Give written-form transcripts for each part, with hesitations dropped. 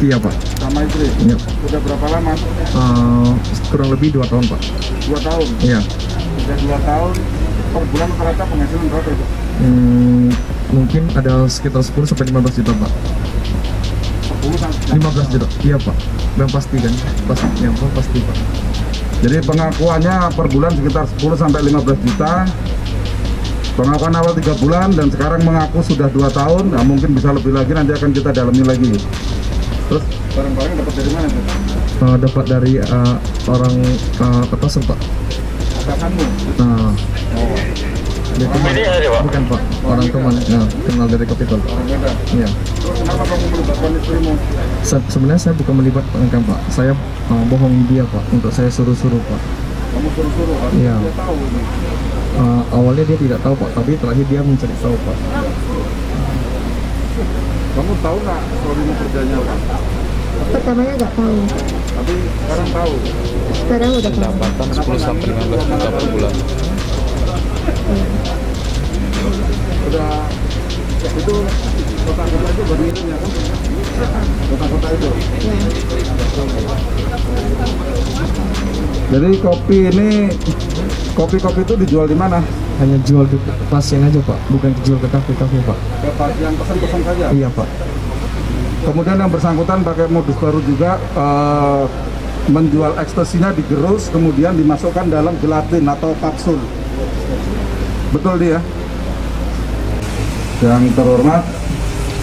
Iya Pak. Sama istri? Iya. Sudah berapa lama? Kurang lebih 2 tahun Pak. 2 tahun? Iya. Sudah 2 tahun, per bulan rata-rata penghasilan berapa itu? Mungkin ada sekitar 10 sampai 15 juta Pak. 10 sampai 15 juta, iya Pak. Yang pasti kan, pasti Pak. Jadi pengakuannya per bulan sekitar 10 sampai 15 juta. Pengakuan awal 3 bulan dan sekarang mengaku sudah 2 tahun. Nah, mungkin bisa lebih lagi, nanti akan kita dalami lagi. Terus barang-barang dapat dari mana tuh? Dapat dari orang atasan Pak. Atasanmu? Nah, Oh. dia teman, bukan Pak, orang teman, kenal dari Kapital. Orang Medan. Iya. Terus kenapa kamu melibatkan istrimu? Sebenarnya saya bukan melibatkan Pak, saya bohong dia Pak, untuk saya suruh-suruh Pak. Kamu suruh-suruh, harusnya Iya. dia tahu ini. Awalnya dia tidak tahu Pak, tapi terakhir dia mencari tahu Pak. Kamu tahu nggak suamimu kerjanya apa? Pertamanya nggak tahu, Tapi sekarang tahu. sekarang udah tahu. Pendapatan 10 sampai 15 juta per bulan. Udah itu kota-kota itu berminatnya kan? Kota-kota itu. Ya. Jadi kopi itu dijual di mana? Hanya jual ke pasien aja Pak, bukan dijual ke kafe-kafe Pak. Ke pasien pesan-pesan saja. Iya Pak. Kemudian yang bersangkutan pakai modus baru juga, menjual ekstasinya digerus kemudian dimasukkan dalam gelatin atau kapsul. Betul dia? Yang terhormat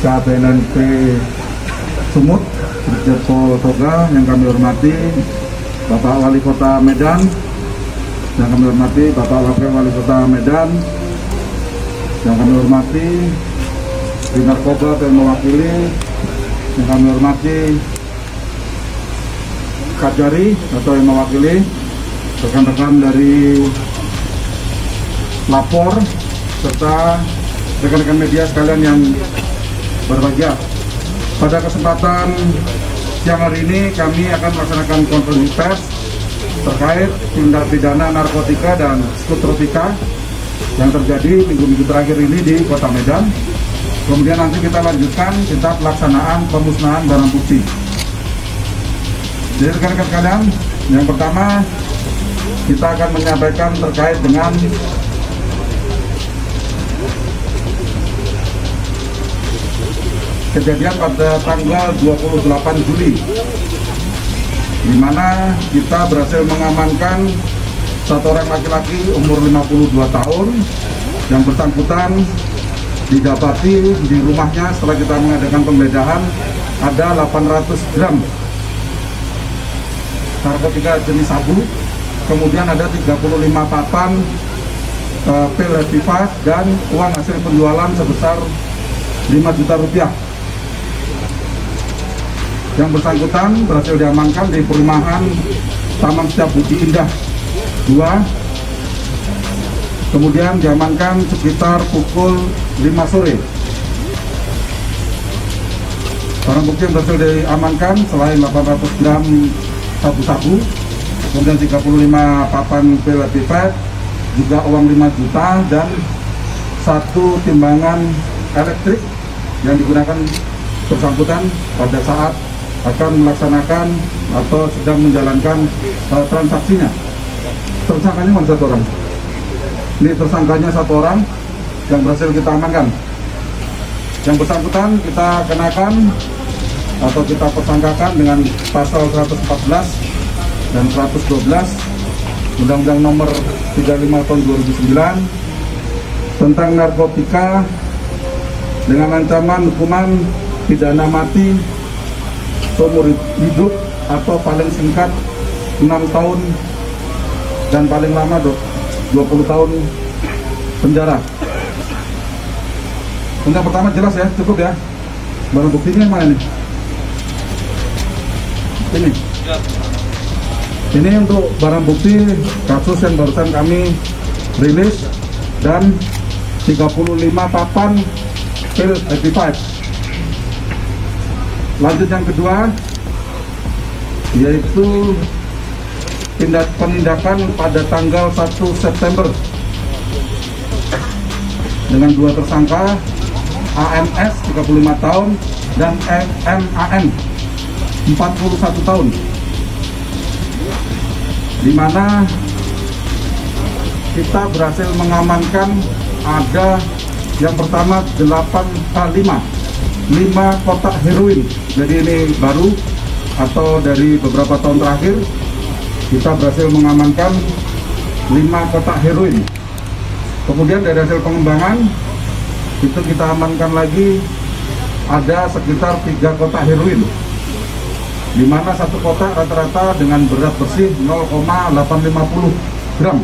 KPNP Sumut, Brigjen Pol Toga, yang kami hormati Bapak Wali Kota Medan, yang kami hormati Bapak Wakil Wali Kota Medan, yang kami hormati di narkoba yang mewakili, yang kami hormati Kajari atau yang mewakili, rekan-rekan dari lapor serta rekan-rekan media sekalian yang berbahagia. Pada kesempatan siang hari ini kami akan melaksanakan konferensi pers terkait tindak pidana narkotika dan psikotropika yang terjadi minggu-minggu terakhir ini di Kota Medan. Kemudian nanti kita lanjutkan kita pelaksanaan pemusnahan barang bukti. Jadi rekan-rekan sekalian, yang pertama kita akan menyampaikan terkait dengan kejadian pada tanggal 28 Juli, di mana kita berhasil mengamankan satu orang laki-laki umur 52 tahun yang bersangkutan didapati di rumahnya setelah kita mengadakan penggeledahan ada 800 gram narkotika jenis sabu, kemudian ada 35 papan pil Happy Five dan uang hasil penjualan sebesar 5 juta rupiah. Yang bersangkutan berhasil diamankan di perumahan Taman Setiabudi Indah 2. Kemudian diamankan sekitar pukul 5 sore. Barang bukti yang berhasil diamankan selain 800 gram sabu-sabu, kemudian 35 papan pil Happy Five, juga uang 5 juta dan 1 timbangan elektrik yang digunakan bersangkutan pada saat akan melaksanakan atau sedang menjalankan transaksinya. Tersangkanya cuma 1 orang. Ini tersangkanya 1 orang yang berhasil kita amankan. Yang bersangkutan kita kenakan atau kita persangkakan dengan pasal 114 dan 112 Undang-Undang Nomor 35 Tahun 2009 tentang narkotika dengan ancaman hukuman pidana mati seumur hidup atau paling singkat 6 tahun dan paling lama 20 tahun penjara. Untuk pertama jelas ya, cukup ya. Barang buktinya yang mana nih? Ini untuk barang bukti kasus yang barusan kami rilis dan 35 papan pil Happy Five. Lanjut yang kedua, yaitu penindakan pada tanggal 1 September dengan 2 tersangka, AMS 35 tahun dan MAN 41 tahun, di mana kita berhasil mengamankan ada yang pertama 5 kotak heroin. Jadi ini baru atau dari beberapa tahun terakhir kita berhasil mengamankan 5 kotak heroin. Kemudian dari hasil pengembangan itu kita amankan lagi ada sekitar 3 kotak heroin, di mana satu kotak rata-rata dengan berat bersih 0,850 gram,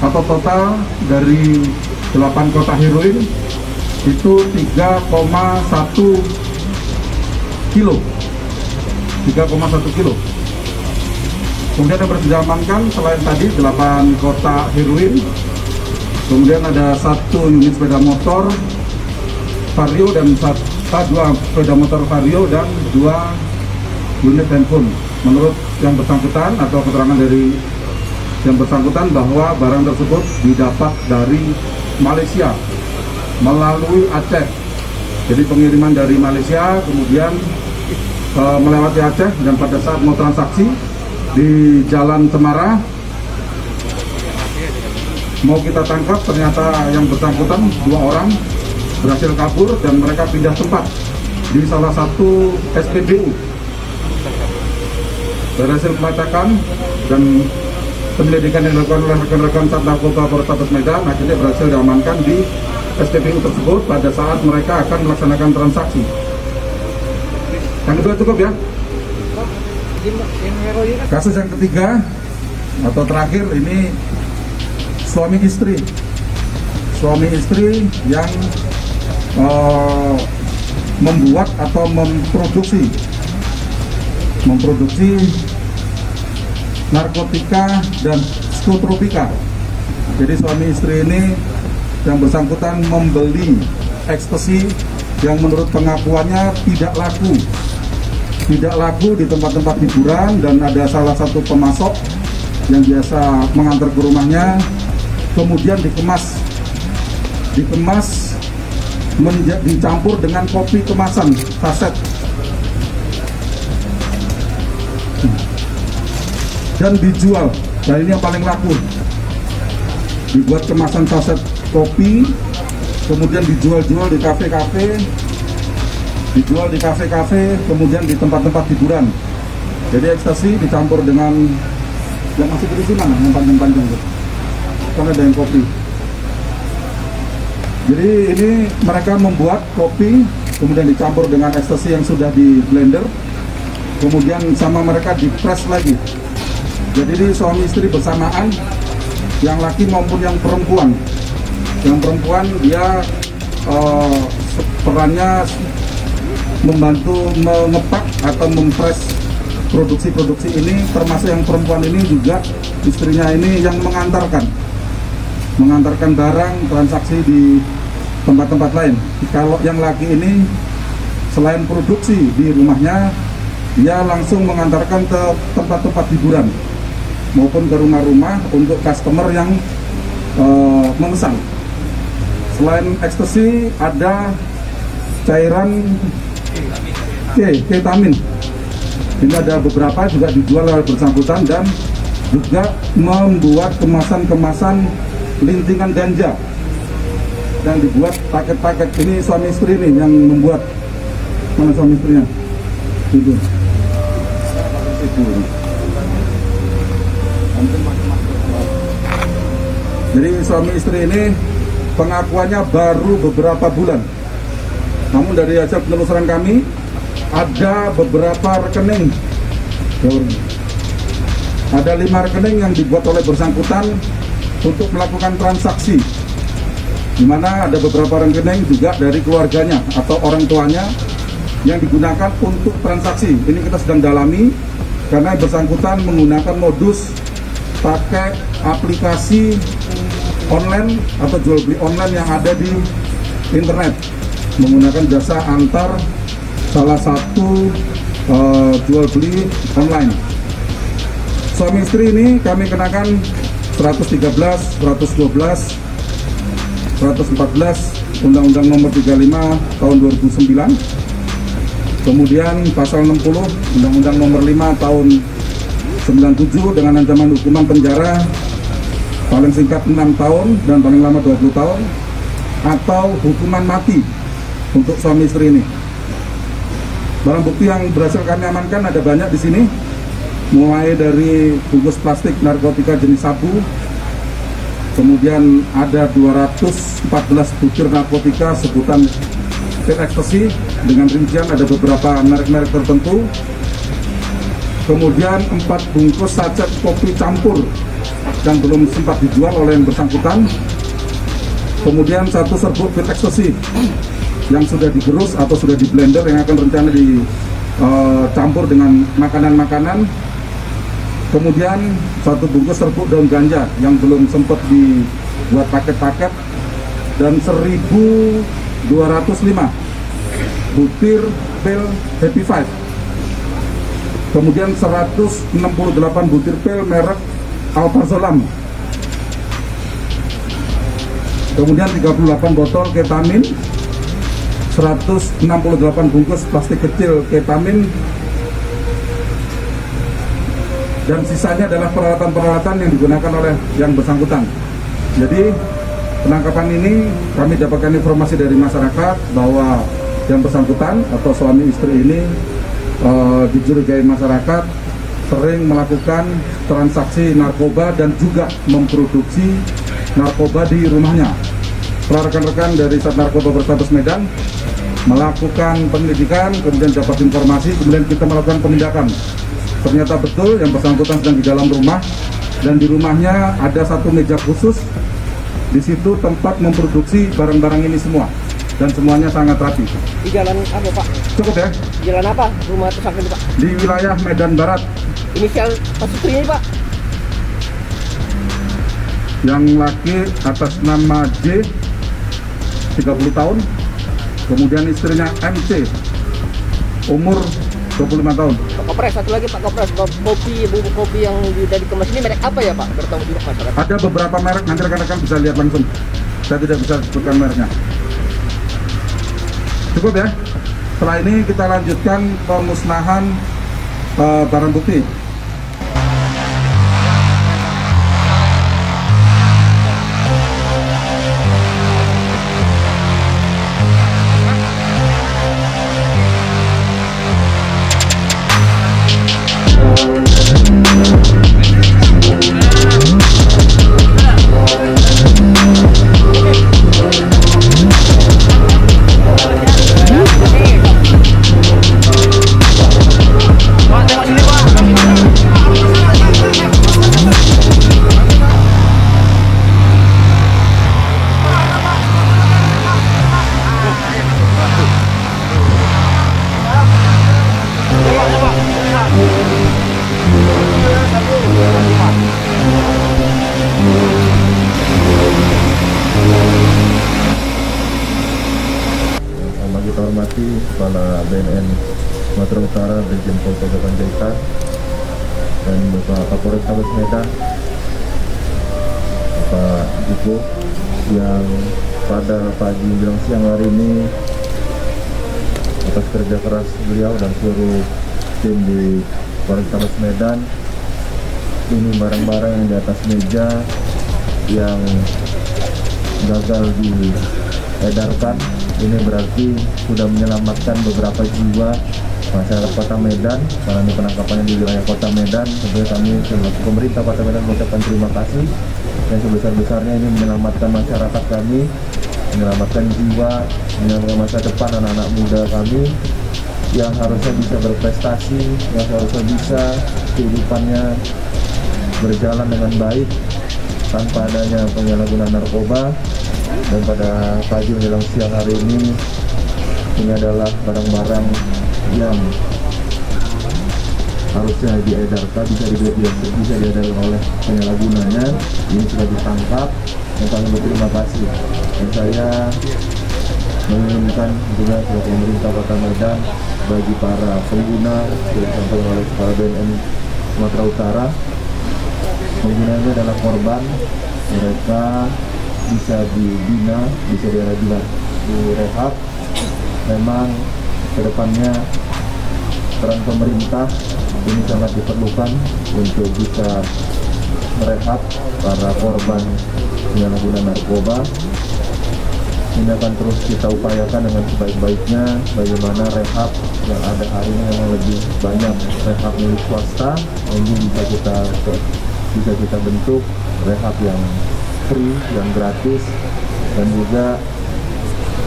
atau total dari 8 kotak heroin itu 3,1 kilo. 3,1 kilo. Kemudian yang berhasil diamankan selain tadi 8 kotak heroin, kemudian ada 1 unit sepeda motor Vario dan 2 sepeda motor Vario dan 2 unit handphone. Menurut yang bersangkutan atau keterangan dari yang bersangkutan bahwa barang tersebut didapat dari Malaysia melalui Aceh. Jadi pengiriman dari Malaysia kemudian melewati Aceh, dan pada saat mau transaksi di Jalan Cemara mau kita tangkap, ternyata yang bersangkutan 2 orang berhasil kabur dan mereka pindah tempat di salah satu SPBU. Berhasil pelacakan dan penyelidikan yang dilakukan oleh rekan-rekan Satnarkoba Polrestabes Medan akhirnya berhasil diamankan di SPBU tersebut pada saat mereka akan melaksanakan transaksi. Yang kedua cukup ya. Kasus yang ketiga atau terakhir ini suami istri yang membuat atau memproduksi narkotika dan psikotropika. Jadi suami istri ini yang bersangkutan membeli ekstasi yang menurut pengakuannya tidak laku di tempat-tempat hiburan, dan ada salah satu pemasok yang biasa mengantar ke rumahnya, kemudian dikemas dicampur dengan kopi kemasan saset dan dijual. Dan ini yang paling laku, dibuat kemasan saset kopi kemudian dijual di kafe-kafe, kemudian di tempat-tempat hiburan. Jadi ekstasi dicampur dengan yang masih berisi mana, yang panjang-panjang itu kan ada yang kopi. Jadi ini mereka membuat kopi kemudian dicampur dengan ekstasi yang sudah di blender, kemudian sama mereka dipres lagi. Jadi ini suami istri bersamaan, yang laki maupun yang perempuan. Yang perempuan dia perannya membantu mengepak atau mempres produksi ini, termasuk yang perempuan ini juga istrinya ini yang mengantarkan barang transaksi di tempat-tempat lain. Kalau yang laki ini selain produksi di rumahnya, dia langsung mengantarkan ke tempat-tempat hiburan maupun ke rumah-rumah untuk customer yang memesan. Selain ekstasi ada cairan ketamin. Ini ada beberapa juga dijual oleh bersangkutan, dan juga membuat kemasan-kemasan lintingan ganja yang dibuat paket-paket. Ini suami istri ini yang membuat. Mana suami istrinya? Itu. Jadi suami istri ini pengakuannya baru beberapa bulan. Namun dari hasil penelusuran kami ada beberapa rekening, ada 5 rekening yang dibuat oleh bersangkutan untuk melakukan transaksi, di mana ada beberapa rekening juga dari keluarganya atau orang tuanya yang digunakan untuk transaksi. Ini kita sedang dalami karena bersangkutan menggunakan modus pakai aplikasi online atau jual beli online yang ada di internet, menggunakan jasa antar salah satu jual beli online. Suami istri ini kami kenakan 113, 112, 114 Undang-Undang Nomor 35 Tahun 2009 Kemudian pasal 60 Undang-Undang Nomor 5 Tahun 97 dengan ancaman hukuman penjara paling singkat 6 tahun dan paling lama 20 tahun atau hukuman mati untuk suami istri ini. Barang bukti yang berhasil kami amankan ada banyak di sini, mulai dari bungkus plastik narkotika jenis sabu, kemudian ada 214 butir narkotika sebutan pil ekstasi dengan rincian ada beberapa merek-merek tertentu, kemudian 4 bungkus sachet kopi campur yang belum sempat dijual oleh yang bersangkutan, kemudian 1 serbuk pil ekstasi yang sudah digerus atau sudah di blender yang akan rencana dicampur dengan makanan-makanan, kemudian 1 bungkus serbuk daun ganja yang belum sempat dibuat paket-paket, dan 1.205 butir pil Happy Five, kemudian 168 butir pil merek Alprazolam, kemudian 38 botol ketamin, 168 bungkus plastik kecil ketamin, dan sisanya adalah peralatan-peralatan yang digunakan oleh yang bersangkutan. Jadi penangkapan ini kami dapatkan informasi dari masyarakat bahwa yang bersangkutan atau suami istri ini dicurigai masyarakat sering melakukan transaksi narkoba dan juga memproduksi narkoba di rumahnya. Setelah rekan-rekan dari Sat Narkoba Polrestabes Medan melakukan penyelidikan, kemudian dapat informasi, kemudian kita melakukan penindakan. Ternyata betul yang bersangkutan sedang di dalam rumah, dan di rumahnya ada 1 meja khusus. Di situ tempat memproduksi barang-barang ini semua, dan semuanya sangat rapi. Di jalan apa, Pak? Cukup ya? Jalan apa rumah tersangka ini, Pak? Di wilayah Medan Barat. Inisial pas istrinya, Pak? Yang laki atas nama J, 30 tahun. Kemudian istrinya MC, umur 25 tahun. Pak Kopres, satu lagi Pak Kopres, bubuk kopi yang sudah dikemas ini merek apa ya, Pak? Bertanggung jawab masyarakat. Ada beberapa merek, nanti rekan-rekan bisa lihat langsung. Saya tidak bisa sebutkan mereknya. Cukup ya? Setelah ini kita lanjutkan pemusnahan barang bukti. Kita hormati Kepala BNN Sumatera Utara Brigjen Pol Teguh Panjaitan dan Bapak Kapolres Tabes Medan, Bapak Joko, yang pada pagi menjelang siang hari ini atas kerja keras beliau dan seluruh tim di Polres Tabes Medan, ini barang-barang yang di atas meja yang gagal diedarkan. Ini berarti sudah menyelamatkan beberapa jiwa masyarakat Kota Medan, karena ini penangkapannya di wilayah Kota Medan. Tentunya kami selaku pemerintah Kota Medan mengucapkan terima kasih yang sebesar-besarnya. Ini menyelamatkan masyarakat kami, menyelamatkan jiwa, menyelamatkan masa depan anak-anak muda kami yang harusnya bisa berprestasi, yang harusnya bisa kehidupannya berjalan dengan baik tanpa adanya penyalahgunaan narkoba. Dan pada pagi menjelang siang hari ini adalah barang-barang yang harusnya diedarkan, bisa diedarkan oleh penyalahgunanya. Ini sudah ditangkap dan kami berterima kasih. Dan saya menginginkan juga sebagai pemerintah Kota Medan, bagi para pengguna yang disampaikan oleh Kepala BNN Sumatera Utara, penggunanya adalah korban, mereka bisa dibina, bisa direhab. Memang kedepannya peran pemerintah ini sangat diperlukan untuk bisa merehab para korban penyalahgunaan narkoba. Ini akan terus kita upayakan dengan sebaik-baiknya bagaimana rehab yang ada hari ini yang lebih banyak rehab milik swasta, ini bisa kita bentuk rehab yang free, yang gratis, dan juga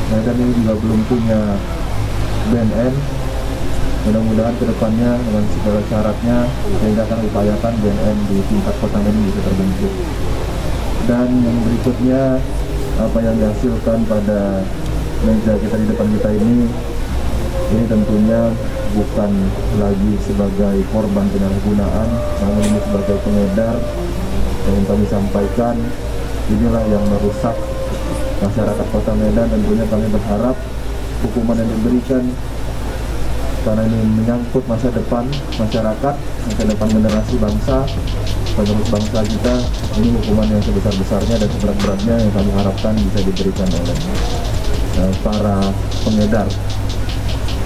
Medan ini juga belum punya BNN. Mudah-mudahan kedepannya dengan segala syaratnya kita akan upayakan BNN di tingkat kota Medan bisa terbentuk. Dan yang berikutnya, apa yang dihasilkan pada meja kita di depan kita ini tentunya bukan lagi sebagai korban penyalahgunaan, namun ini sebagai pengedar. Yang kami sampaikan, inilah yang merusak masyarakat Kota Medan. Tentunya kami berharap hukuman yang diberikan, karena ini menyangkut masa depan masyarakat, masa depan generasi bangsa, penerus bangsa kita, ini hukuman yang sebesar-besarnya dan seberat-beratnya yang kami harapkan bisa diberikan oleh para pengedar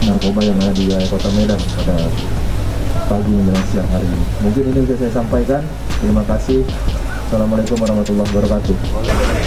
narkoba yang ada di wilayah Kota Medan pada pagi menjelang siang hari ini. Mungkin ini bisa saya sampaikan. Terima kasih. Assalamualaikum warahmatullahi wabarakatuh.